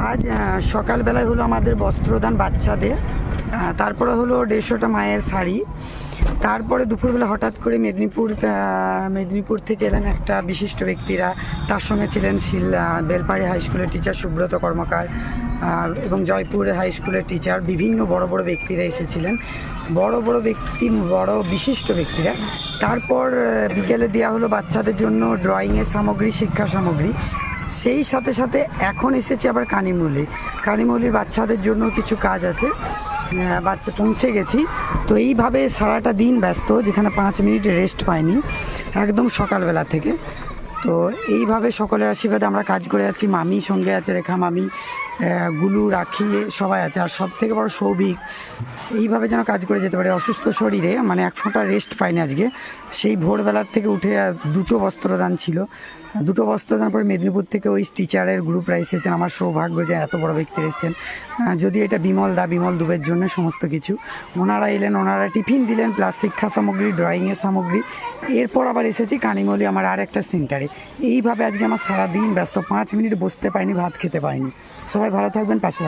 আজ সকালবেলায় হলো আমাদের বস্ত্রদান বাচ্চাদের, তারপরে হলো 150টা মায়ের শাড়ি। তারপরে দুপুরবেলা হঠাৎ করে মেদিনীপুর থেকে এলেন একটা বিশিষ্ট ব্যক্তিরা। তার সঙ্গে ছিলেন বেলপাড়ি হাই স্কুলের টিচার সুব্রত কর্মকার এবং জয়পুর হাই স্কুলের টিচার। বিভিন্ন বড় বড় ব্যক্তিরা এসেছিলেন, বড় বিশিষ্ট ব্যক্তিরা। তারপর বিকেলে দেওয়া হলো বাচ্চাদের জন্য ড্রয়িংয়ের সামগ্রী, শিক্ষা সামগ্রী। সেই সাথে সাথে এখন এসেছি আবার কানিমৌলির বাচ্চাদের জন্য কিছু কাজ আছে, বাচ্চা পৌঁছে গেছি। তো এইভাবে সারাটা দিন ব্যস্ত, যেখানে 5 মিনিট রেস্ট পাইনি একদম সকালবেলা থেকে। তো এইভাবে সকলের আশীর্বাদে আমরা কাজ করে যাচ্ছি। মামি সঙ্গে আছে, রেখা মামি, গুলু, রাখি, সবাই আছে। আর সব থেকে বড় সৌভিক। এইভাবে যেন কাজ করে যেতে পারে অসুস্থ শরীরে, মানে এক ফোঁটা রেস্ট পাইনি আজকে। সেই ভোরবেলার থেকে উঠে 2টো বস্ত্রদান ছিল। 2টো বস্ত্রদান পরে মেদিনীপুর থেকে ওই টিচারের গ্রুপরা এসেছেন। আমার সৌভাগ্য যে এত বড় ব্যক্তি এসেছেন। যদি এটা বিমল দুবের জন্য সমস্ত কিছু ওনারা এলেন, ওনারা টিফিন দিলেন, প্লাস শিক্ষা সামগ্রী, ড্রয়িংয়ের সামগ্রী। এরপর আবার এসেছি কানিমৌলি আমার আর একটা সেন্টারে। এইভাবে আজকে আমার সারাদিন ব্যস্ত, 5 মিনিট বসতে পাইনি, ভাত খেতে পাইনি। সবাই ভালো থাকবেন, পাশে